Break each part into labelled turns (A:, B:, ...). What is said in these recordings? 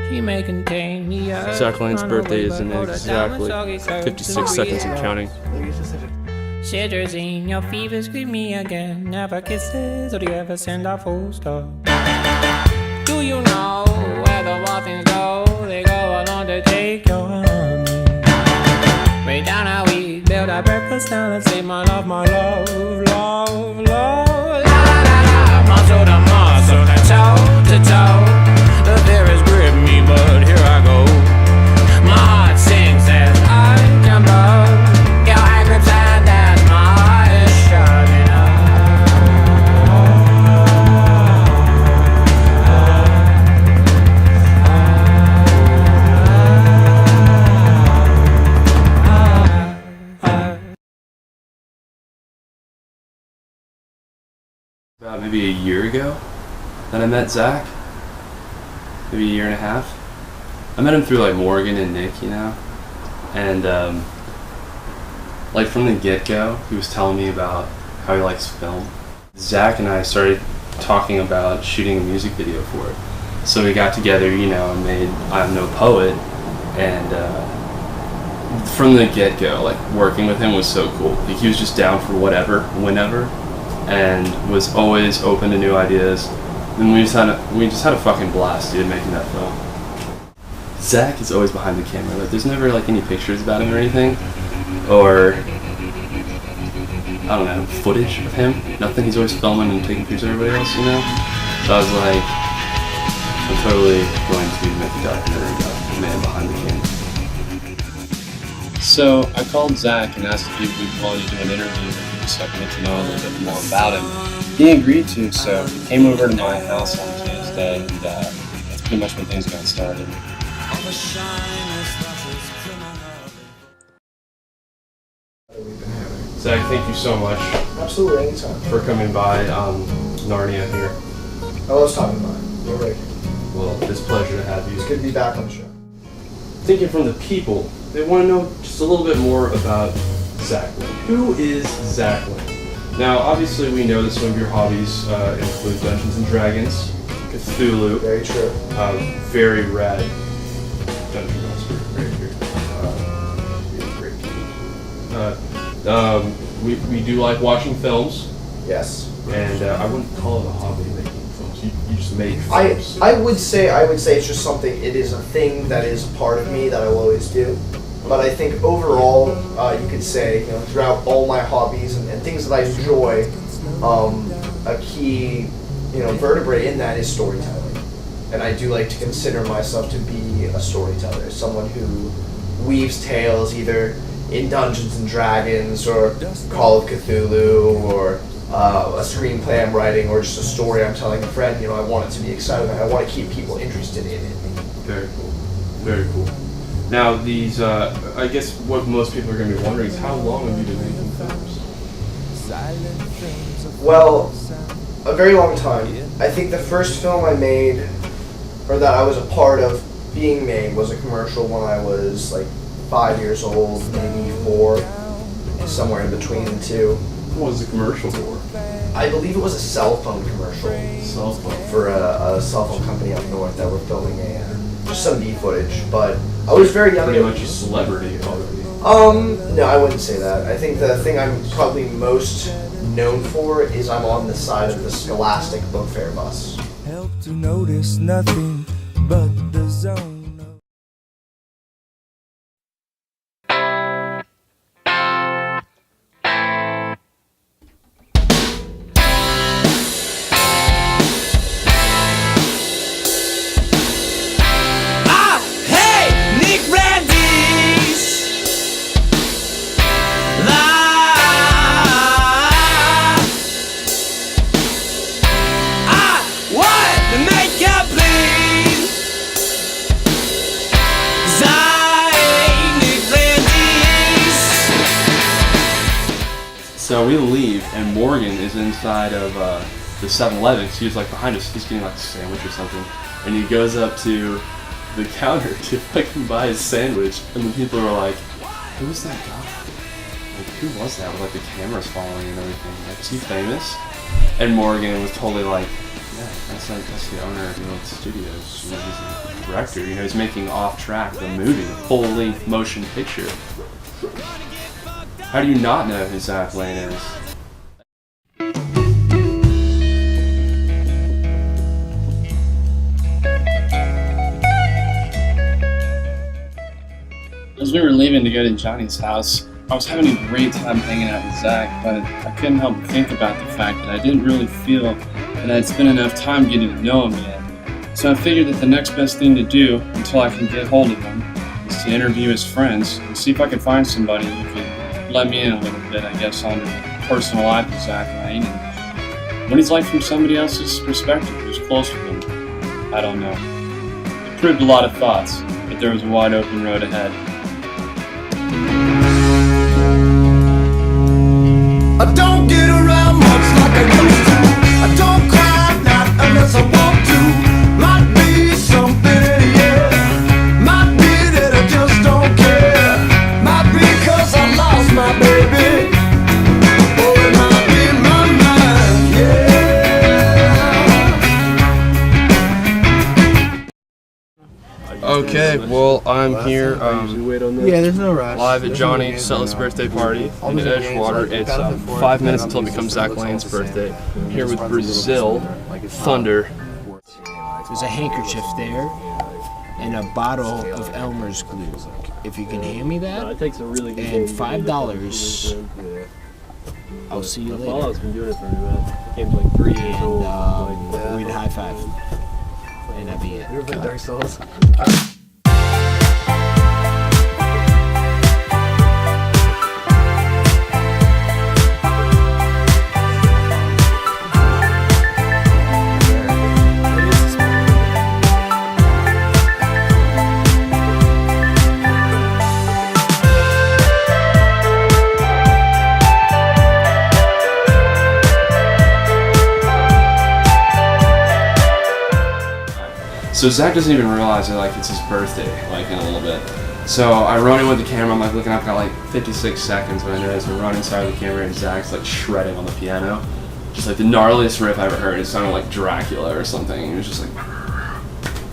A: She may contain the earth.
B: Zach Lane's birthday is in exactly 56 seconds and counting.
A: Citrusine, your fever, scream me again. Never kisses, or do you ever send a full stop? Do you know where the waffles go? They go along to take your honey. Way down how we build our breakfast down and say my love, love, love. La la la, muscle to muscle, to toe to toe. The fear has gripped me, but here I go. My heart sings as I jump up. Your eye grips and as my heart is shutting
B: About maybe a year ago that I met Zach. Maybe a year and a half. I met him through like Morgan and Nick, you know, and like from the get-go, he was telling me about how he likes film. Zach and I started talking about shooting a music video for it. So we got together, you know, and made I'm No Poet, and from the get-go, like working with him was so cool. Like he was just down for whatever, whenever, and was always open to new ideas. And we just had a fucking blast, dude, making that film. Zach is always behind the camera. Like, there's never like any pictures about him or anything, or I don't know, footage of him. Nothing. He's always filming and taking pictures of everybody else, you know. So I was like, I'm totally going to make a documentary about the man behind the camera. So I called Zach and asked if he would be willing to do an interview so I could get to know a little bit more about him. He agreed to, so he came over to my house on Tuesday, and that's pretty much when things got started. Zach, thank you so much.
C: Absolutely, anytime.
B: For coming by Narnia here.
C: I love talking about it. You're right.
B: Well, it's a pleasure to have you.
C: It's good to be back on the show.
B: Thinking from the people, they want to know just a little bit more about Zach Lane. Who is Zach Lane? Now, obviously, we know that some of your hobbies include Dungeons and Dragons, Cthulhu.
C: Very true.
B: Very rad dungeon master right here. Great. We do like watching films.
C: Yes.
B: And I wouldn't call it a hobby making films. You just make films.
C: I would say it's just something. It is a thing that is a part of me that I will always do. But I think overall, you could say, you know, throughout all my hobbies and things that I enjoy, a key, you know, vertebrae in that is storytelling. And I do like to consider myself to be a storyteller, someone who weaves tales either in Dungeons and Dragons or Call of Cthulhu or a screenplay I'm writing or just a story I'm telling a friend. You know, I want it to be exciting. I want to keep people interested in it.
B: Very cool. Very cool. Now, these, I guess what most people are going to be wondering is how long have you been making films?
C: Well, a very long time. I think the first film I made, or that I was a part of being made, was a commercial when I was like 5 years old, maybe 4, somewhere in between the two.
B: What was the commercial for?
C: I believe it was a cell phone commercial.
B: Cell phone?
C: For a cell phone company up north that were filming just some B footage, but I was very young.
B: Pretty much a celebrity already.
C: No, I wouldn't say that. I think the thing I'm probably most known for is I'm on the side of the Scholastic Book Fair bus.
D: Help to notice nothing but the zone.
B: So we leave, and Morgan is inside of the 7-Eleven. She's like behind us. He's getting like a sandwich or something, and he goes up to the counter to fucking buy his sandwich, and the people are like, "Who was that guy? Like, who was that with like the cameras following and everything? Like, is he famous?" And Morgan was totally like, Yeah, that's the owner of Field Studios. You know, he's the director. You know, he's making Off Track, the movie, the full-length motion picture. How do you not know who Zach Lane is?
E: As we were leaving to go to Johnny's house, I was having a great time hanging out with Zach, but I couldn't help but think about the fact that I didn't really feel that I'd spent enough time getting to know him yet. So I figured that the next best thing to do until I can get hold of him is to interview his friends and see if I could find somebody who could let me in a little bit, I guess, on the personal life of Zach Lane and what he's like from somebody else's perspective who's close with him. I don't know. It proved a lot of thoughts, but there was a wide open road ahead.
D: I don't get around much like I used to. I don't cry, not unless I want to. Might be something in the air. Might be that I just don't care. Might be 'cause I lost my baby. Or it might be in my mind, yeah.
B: Okay, well, I'm here
C: Yeah, there's no rush.
B: live at Johnny Sutley's birthday party in Edgewater. It's 5 minutes until it becomes Zach Lane's birthday. I'm here with Brazil Thunder.
F: There's a handkerchief there and a bottle of Elmer's glue. If you can hand me that, and $5, I'll see you later.
G: Paul's been doing it for me, man. Came to like 3 years old.
F: And we'd high five. And that'd be it.
G: You ever played Dark Souls?
B: So Zach doesn't even realize that like it's his birthday, like in a little bit. So I run in with the camera, I'm like looking up, got like 56 seconds when I notice I run inside of the camera and Zach's like shredding on the piano. Just like the gnarliest riff I ever heard. It sounded like Dracula or something. It was just like,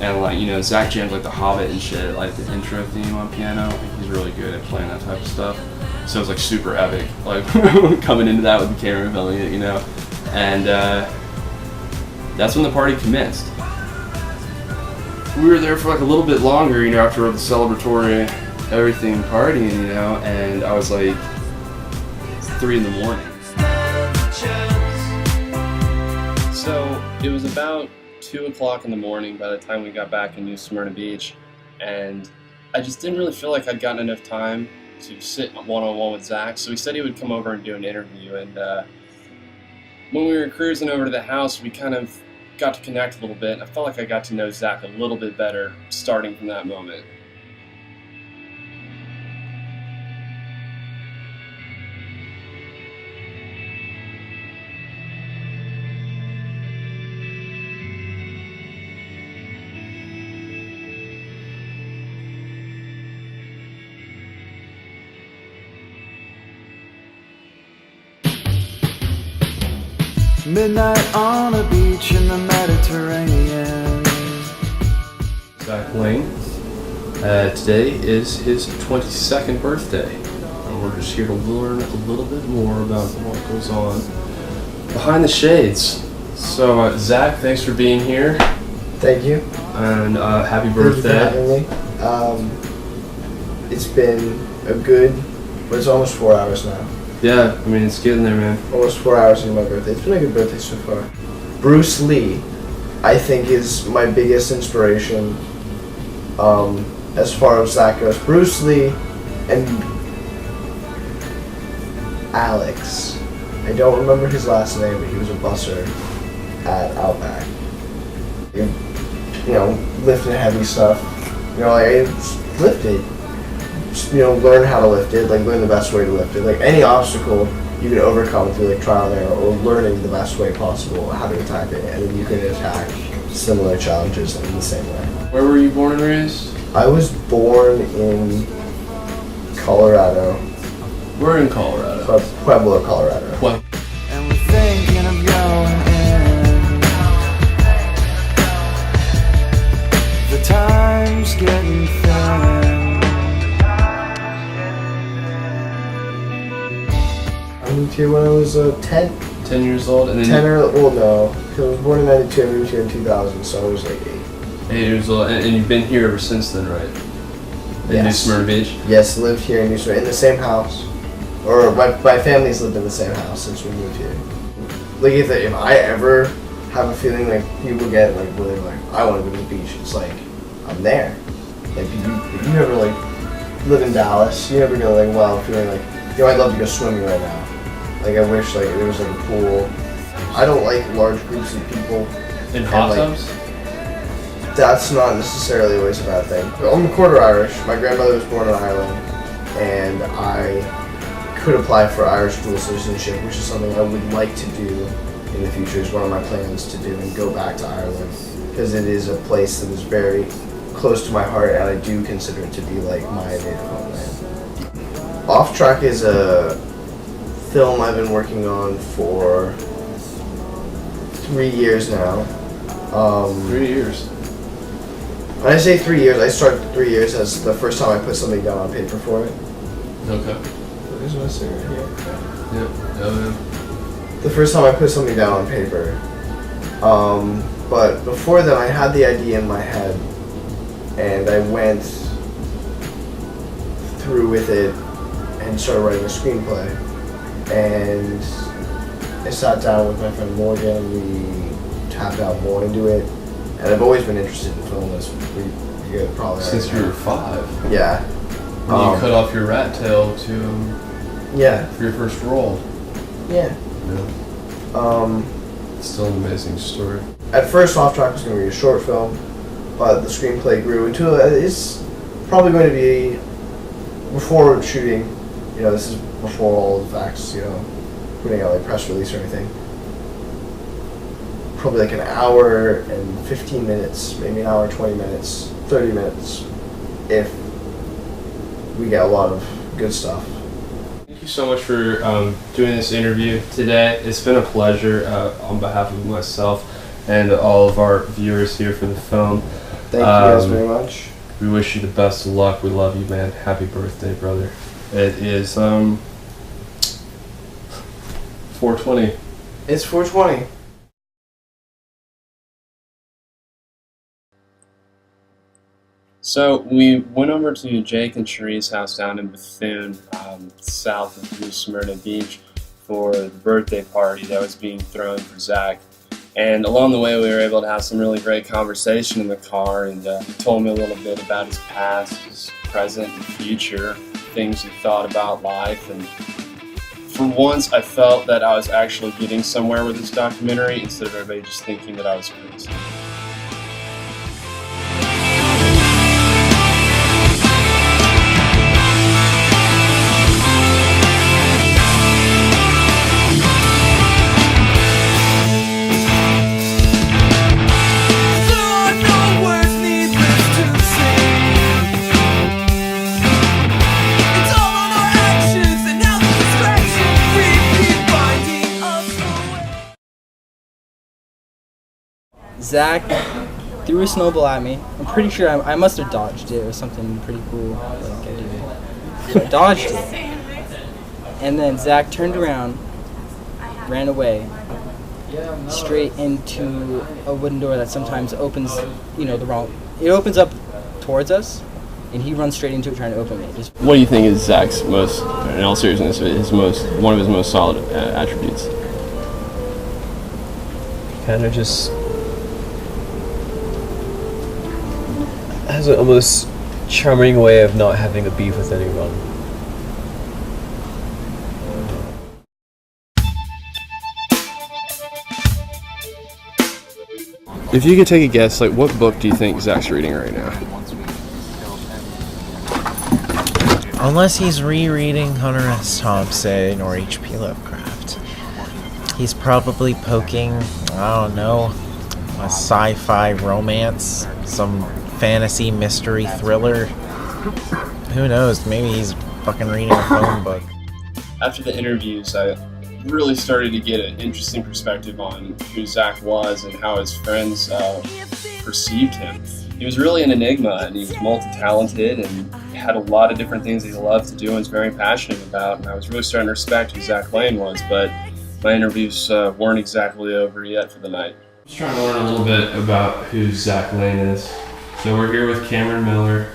B: and like, you know, Zach jammed like The Hobbit and shit, like the intro theme on piano. Like, he's really good at playing that type of stuff. So it was like super epic, like coming into that with the camera filming it, you know. And that's when the party commenced. We were there for like a little bit longer, you know, after the celebratory everything partying, you know, and I was like, it's 3 in the morning.
E: So it was about 2 o'clock in the morning by the time we got back into Smyrna Beach, and I just didn't really feel like I'd gotten enough time to sit one-on-one with Zach, so he said he would come over and do an interview, and when we were cruising over to the house, we kind of got to connect a little bit, and I felt like I got to know Zach a little bit better starting from that moment.
D: Midnight on a beach in the Mediterranean.
B: Zach Lane. Today is his 22nd birthday, and we're just here to learn a little bit more about what goes on behind the shades. So, Zach, thanks for being here,
C: Thank you.
B: and happy
C: Thank you for
B: birthday.
C: having me. It's been a good, but it's almost 4 hours now.
B: Yeah, I mean, it's getting there, man.
C: Almost 4 hours into my birthday. It's been a good birthday so far. Bruce Lee, I think, is my biggest inspiration as far as that goes. Bruce Lee and Alex. I don't remember his last name, but he was a busser at Outback. You know, lifting heavy stuff. You know, like, it's lifted. You know, learn how to lift it, like learn the best way to lift it. Like any obstacle you can overcome through like trial and error or learning the best way possible how to attack it, and then you can attack similar challenges in the same way.
B: Where were you born and raised?
C: I was born in Colorado.
B: We're in Colorado.
C: Pueblo, Colorado.
B: Well,
D: And we're thinking of going in. time's getting thin.
C: I moved here when I was 10.
B: 10 years old, and then
C: 10 or, well, no. 'Cause I was born in 92, I moved here in 2000, so I was like 8.
B: 8 years old, and you've been here ever since then, right? In New
C: Yes.
B: Smyrna Beach?
C: Yes, lived here in New Smyrna, in the same house. Or my family's lived in the same house since we moved here. Like if I ever have a feeling like people get like really like I want to go to the beach, it's like I'm there. Like if you ever like live in Dallas, you never go like wow feeling like I'd love to go swimming right now. Like I wish like there was like a pool. I don't like large groups of people.
B: In hot
C: like,
B: tubs?
C: That's not necessarily always a bad thing. I'm a quarter Irish. My grandmother was born in Ireland, and I could apply for Irish dual citizenship, which is something I would like to do in the future. Is one of my plans to do and go back to Ireland because it is a place that is very close to my heart, and I do consider it to be like my native homeland. Off Track is a film I've been working on for 3 years now.
B: 3 years.
C: When I say 3 years, I start 3 years as the first time I put something down on paper for it.
B: Okay.
C: There's my cigarette here.
B: Yep. Oh,
C: The first time I put something down on paper. But before then, I had the idea in my head, and I went through with it and started writing a screenplay. And I sat down with my friend Morgan, and we tapped out more into it. And I've always been interested in film, as you probably
B: Since
C: already
B: you
C: know.
B: were 5.
C: Yeah.
B: And you cut off your rat tail
C: Yeah.
B: for your first role.
C: Yeah.
B: Yeah. It's still an amazing story.
C: At first, Off Track was going to be a short film, but the screenplay grew into it's probably going to be before shooting. This is before all the facts. Putting out like press release or anything. Probably like an hour and 15 minutes, maybe an hour and 20 minutes, 30 minutes, if we get a lot of good stuff.
B: Thank you so much for doing this interview today. It's been a pleasure on behalf of myself and all of our viewers here for the film.
C: Thank you guys very much.
B: We wish you the best of luck. We love you, man. Happy birthday, brother. It is 420.
C: It's 420.
E: So we went over to Jake and Cherie's house down in Bethune, south of New Smyrna Beach, for the birthday party that was being thrown for Zach. And along the way, we were able to have some really great conversation in the car, and he told me a little bit about his past, his present, and future, things he thought about life. And for once, I felt that I was actually getting somewhere with this documentary instead of everybody just thinking that I was crazy.
H: Zach threw a snowball at me. I'm pretty sure I must have dodged it or something pretty cool like I did. So I dodged it. And then Zach turned around, ran away, straight into a wooden door that sometimes opens, it opens up towards us, and he runs straight into it trying to open it.
E: What do you think is Zach's most, in all seriousness, one of his most solid attributes?
G: Kind of just has an almost charming way of not having a beef with anyone.
B: If you could take a guess, what book do you think Zach's reading right now?
I: Unless he's rereading Hunter S. Thompson or H.P. Lovecraft. He's probably poking, I don't know, a sci-fi romance, some fantasy mystery thriller. Who knows? Maybe he's fucking reading a phone book.
E: After the interviews, I really started to get an interesting perspective on who Zach was and how his friends perceived him. he was really an enigma, and he was multi-talented and had a lot of different things that he loved to do and was very passionate about. And I was really starting to respect who Zach Lane was, but my interviews weren't exactly over yet for the night.
B: I was trying to learn a little bit about who Zach Lane is. So we're here with Cameron Miller.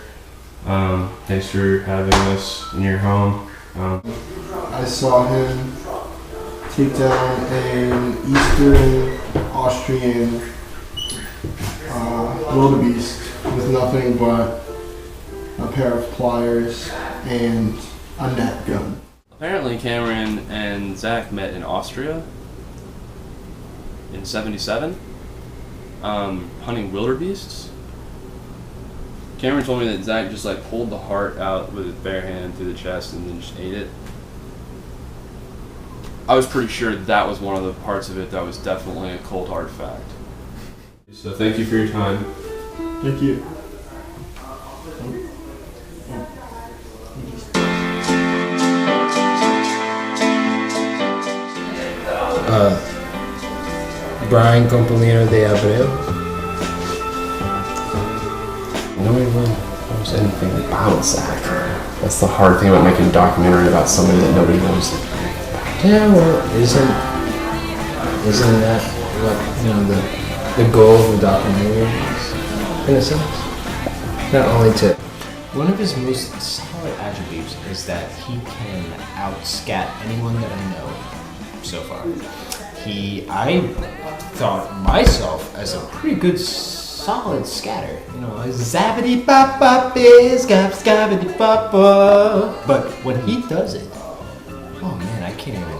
B: Thanks for having us in your home.
J: I saw him take down an Eastern Austrian wildebeest with nothing but a pair of pliers and a net gun.
B: Apparently Cameron and Zach met in Austria in '77, hunting wildebeests. Cameron told me that Zach just like pulled the heart out with his bare hand through the chest and then just ate it. I was pretty sure that was one of the parts of it that was definitely a cold hard fact. So thank you for your time.
J: Thank you.
F: Brian Compolino de Abreu. No one knows anything about Zach.
K: That's the hard thing about making a documentary about somebody that nobody knows.
F: Yeah, well, isn't that what the goal of the documentary is, in a sense? Not only to. One of his most solid attributes is that he can outscat anyone that I know so far. I thought myself as a pretty good solid scatter. Zabbity bop bop is scabbity bop bop. But when he does it, oh man, I can't even.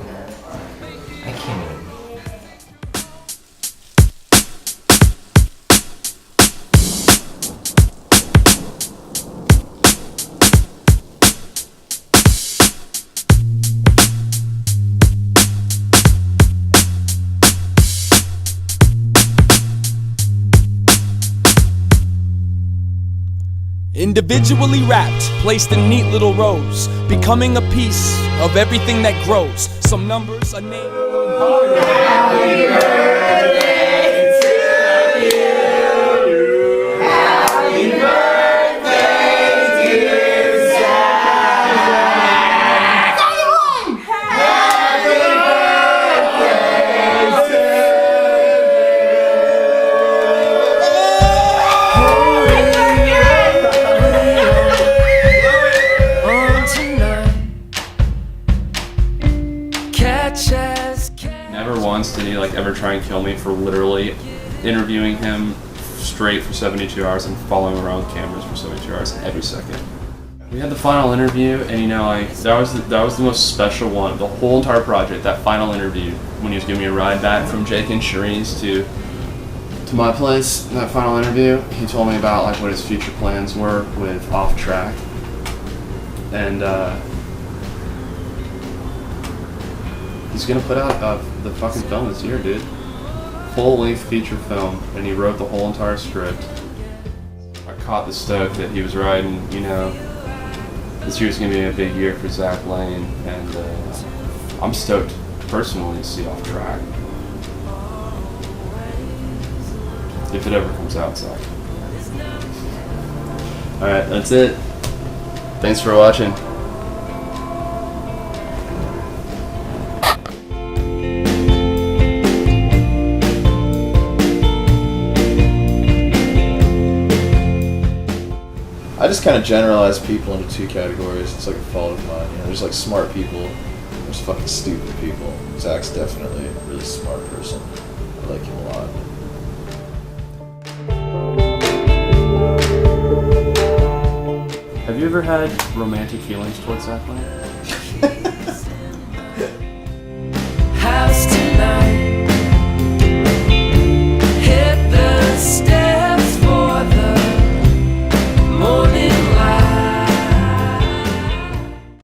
L: Individually wrapped, placed in neat little rows, becoming a piece of everything that grows. Some numbers, a name. Happy birthday to you. Happy birthday, dear Zach. Happy birthday to you.
B: Never once did he ever try and kill me for literally interviewing him straight for 72 hours and following around with cameras for 72 hours every second. We had the final interview, and that was the most special one. The whole entire project, that final interview, when he was giving me a ride back from Jake and Cherie's to my place, that final interview, he told me about what his future plans were with Off Track, and he's gonna put out the fucking film this year, dude. Full-length feature film, and he wrote the whole entire script. I caught the stoke that he was riding. This year's gonna be a big year for Zach Lane, and I'm stoked personally to see Off Track. If it ever comes out, Zach. All right, that's it. Thanks for watching.
K: I just kind of generalize people into two categories. It's like a fault of mine. There's smart people, there's fucking stupid people. Zach's definitely a really smart person. I like him a lot.
B: Have you ever had romantic feelings towards Zach Lane?